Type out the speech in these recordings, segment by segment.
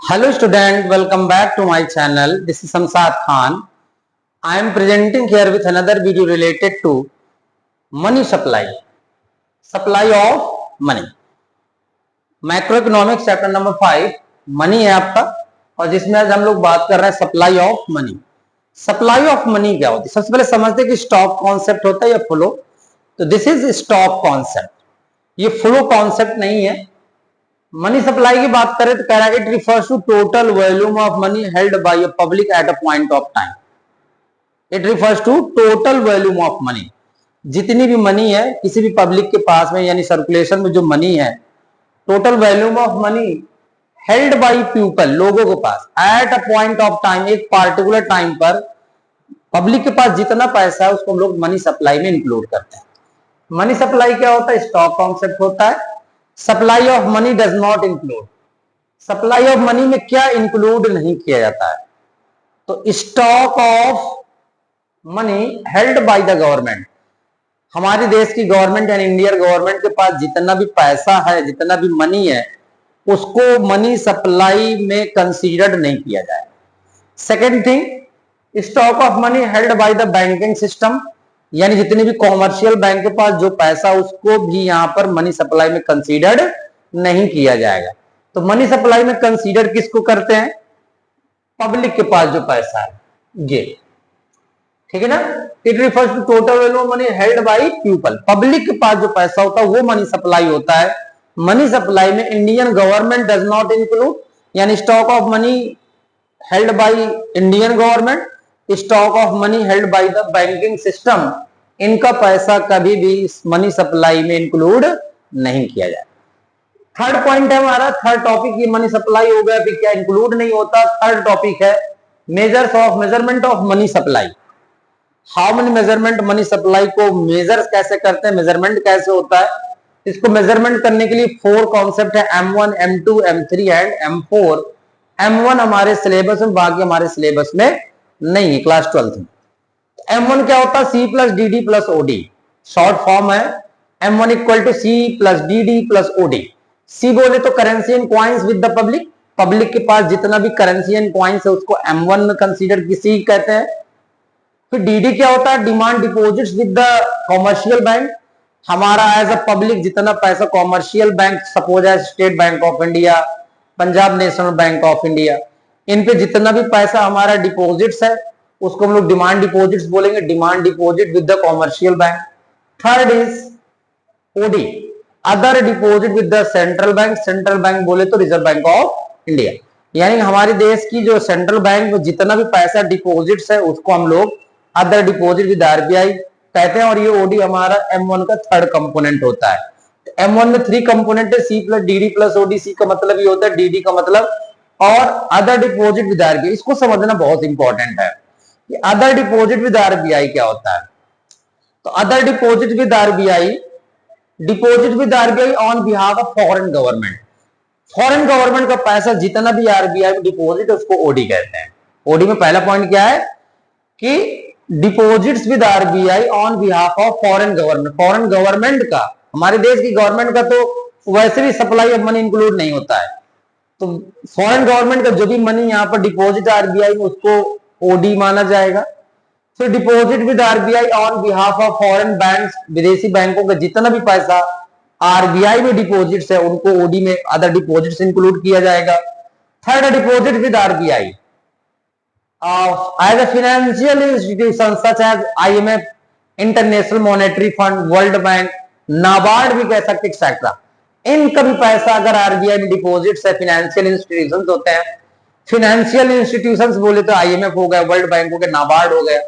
Hello student, welcome back to my channel. This is Samsad Khan. I am presenting here with another video related to money supply. Supply of money. Macroeconomics chapter number 5 money है आपका, और जिसमें आज हम लोग बात कर रहे हैं supply of money. Supply of money क्या होती है? सबसे पहले समझते हैं कि स्टॉक कॉन्सेप्ट होता है या फ्लो. तो दिस इज स्टॉक कॉन्सेप्ट, ये फ्लो कॉन्सेप्ट नहीं है. मनी सप्लाई की बात करें तो कह रहा है it refers to total volume of money held by a public at a point of time. It refers to total volume of money. जितनी भी मनी है किसी भी पब्लिक के पास में, यानी सर्कुलेशन में जो मनी है, total volume of money held by people, लोगों के पास, at a point of time, एक पार्टिकुलर टाइम पर पब्लिक के पास जितना पैसा है उसको हम लोग मनी सप्लाई में इंक्लूड करते हैं. मनी सप्लाई क्या होता है? स्टॉक कॉन्सेप्ट होता है. Supply of money does not include. Supply of money में क्या इंक्लूड नहीं किया जाता है? तो stock of money held by the government, हमारे देश की गवर्नमेंट यानी इंडियन गवर्नमेंट के पास जितना भी पैसा है, जितना भी मनी है, उसको मनी सप्लाई में कंसीडर्ड नहीं किया जाए. Second thing, stock of money held by the banking system, यानी जितने भी कॉमर्शियल बैंक के पास जो पैसा, उसको भी यहां पर मनी सप्लाई में कंसीडर्ड नहीं किया जाएगा. तो मनी सप्लाई में कंसीडर किसको करते हैं? पब्लिक के पास जो पैसा है, ये. ठीक है ना? It refers to total value of money held by people. Public के पास जो पैसा होता है वो मनी सप्लाई होता है. मनी सप्लाई में Indian government does not include, यानी stock of money held by Indian government, stock of money held by the banking system, इनका पैसा कभी भी इस मनी सप्लाई में इंक्लूड नहीं किया जाए. थर्ड पॉइंट है हमारा, थर्ड टॉपिक, ये मनी सप्लाई हो गया, फिर क्या इंक्लूड नहीं होता. थर्ड टॉपिक है measures of measurement of money supply. How many measurement money supply को मेजर कैसे करते हैं, मेजरमेंट कैसे होता है. इसको मेजरमेंट करने के लिए 4 कॉन्सेप्ट है, M1, M2, M3 and M4. M1 हमारे सिलेबस में, बाकी हमारे सिलेबस में नहीं है, क्लास 12 में. M1 क्या होता है? C plus D D plus OD, short form है. M1 equal to C plus D D plus OD. C बोले तो currency and coins with the public, public के पास जितना भी करेंसी एंड क्वाइंस है उसको M1 में कंसीडर किसी कहते हैं. फिर DD क्या होता है? Demand deposits with the commercial bank. हमारा एज अ पब्लिक जितना पैसा कॉमर्शियल बैंक, सपोज है state bank of India, Punjab national bank of India, इन पे जितना भी पैसा हमारा डिपॉजिट्स है उसको हम लोग डिमांड डिपॉजिट्स बोलेंगे, demand deposit with the commercial bank. Third is OD, other deposit with the central bank. Central bank बोले तो रिजर्व बैंक ऑफ इंडिया, यानी हमारे देश की जो सेंट्रल बैंक में जितना भी पैसा डिपॉजिट्स है उसको हम लोग अदर डिपॉजिट विद आरबीआई कहते हैं. और ये ओडी हमारा M1 का थर्ड कंपोनेंट होता है. M1 में 3 कंपोनेंट है, C plus D D plus OD. C का मतलब ये होता है, DD का मतलब और अदर डिपॉजिट विद आरबीआई. इसको समझना बहुत इंपॉर्टेंट है कि अदर डिपॉजिट विद आरबीआई क्या होता है. तो other deposit with RBI, deposit with RBI on behalf of foreign government. Foreign government का पैसा जितना भी आरबीआई में डिपॉजिट है उसको ओडी कहते हैं. ओडी में पहला पॉइंट क्या है कि deposits with RBI on behalf of foreign government. Foreign government का, हमारे देश की गवर्नमेंट का तो वैसे भी सप्लाई ऑफ मनी इंक्लूड नहीं होता है. तो फॉरेन गवर्नमेंट का जो भी मनी यहाँ पर डिपॉजिट आरबीआई में उसको ओडी माना जाएगा. फिर deposit with RBI on behalf of foreign banks, विदेशी बैंकों का जितना भी पैसा आरबीआई में डिपॉजिट्स है उनको ओडी में अदर डिपॉजिट्स इंक्लूड किया जाएगा. Third, deposit with RBI as a financial institution such as IMF, international monetary fund, world bank, NABARD भी कह सकते, एक्सेट्रा. इनका भी पैसा अगर आरबीआई में डिपॉजिट्स है, फाइनेंशियल इंस्टीट्यूशंस होते हैं. फाइनेंशियल इंस्टीट्यूशंस बोले तो IMF हो गया, वर्ल्ड बैंक हो गया, नाबार्ड हो गया.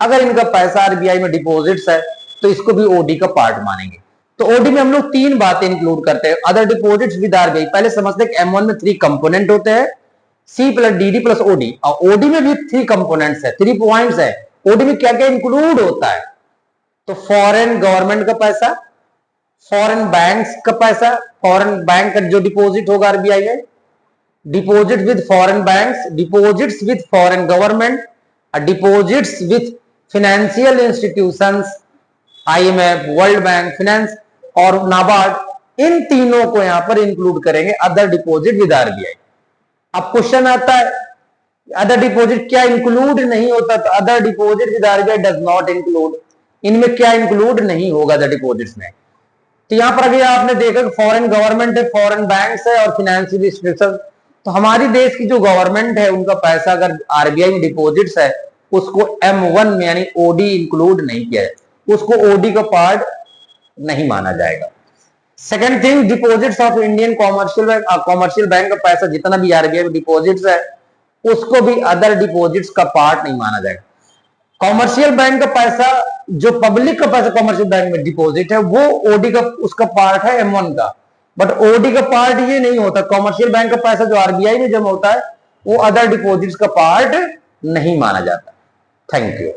अगर इनका पैसा आरबीआई में डिपॉजिट्स है तो इसको भी ओडी का पार्ट मानेंगे. तो ओडी में हम लोग 3 बातें इंक्लूड करते हैं. अदर डिपॉजिट्स विद आरबीआई, पहले समझते हैं M1 में 3 कंपोनेंट होते हैं, C plus DD plus OD. और ओडी में भी 3 कंपोनेंट्स है, 3 पॉइंट्स है. ओडी में क्या क्या इंक्लूड होता है? तो फॉरेन गवर्नमेंट का पैसा, फॉरेन बैंक्स का पैसा, फॉरेन बैंक का जो डिपॉजिट होगा आरबीआई में, deposit with foreign banks, deposits with foreign government, deposits with financial institutions, IMF, world bank, finance और नाबार्ड. इन तीनों को यहां पर इंक्लूड करेंगे अदर डिपॉजिट विद आरबीआई. अब क्वेश्चन आता है अदर डिपॉजिट क्या इंक्लूड नहीं होता, तो other deposit with RBI does not include, इनमें क्या इंक्लूड नहीं होगा अदर डिपॉजिट्स में। तो यहां पर अगर आपने देखा कि फॉरेन गवर्नमेंट है, फॉरेन बैंक्स है और फाइनेंशियल इंस्टीट्यूशन, तो हमारी देश की जो गवर्नमेंट है उनका पैसा अगर आरबीआई में डिपॉजिट्स है उसको M1 में यानी ओडी इंक्लूड नहीं किया है, उसको ओडी का पार्ट नहीं माना जाएगा। Second thing, deposits of Indian commercial bank का पैसा जितना भी आरबीआई में डिपॉजिट्स है उसको भी अदर डिपॉजिट्स का पार्ट नहीं माना जाएगा। कॉमर्शियल बैंक का पैसा, जो पब्लिक का पैसा कॉमर्शियल बैंक में डिपॉजिट है वो ओडी का उसका पार्ट है M1 का, बट ओडी का पार्ट ये नहीं होता। कॉमर्शियल बैंक का पैसा जो आरबीआई में जमा होता है वो अदर डिपॉजिट्स का पार्ट नहीं माना जाता। Thank you.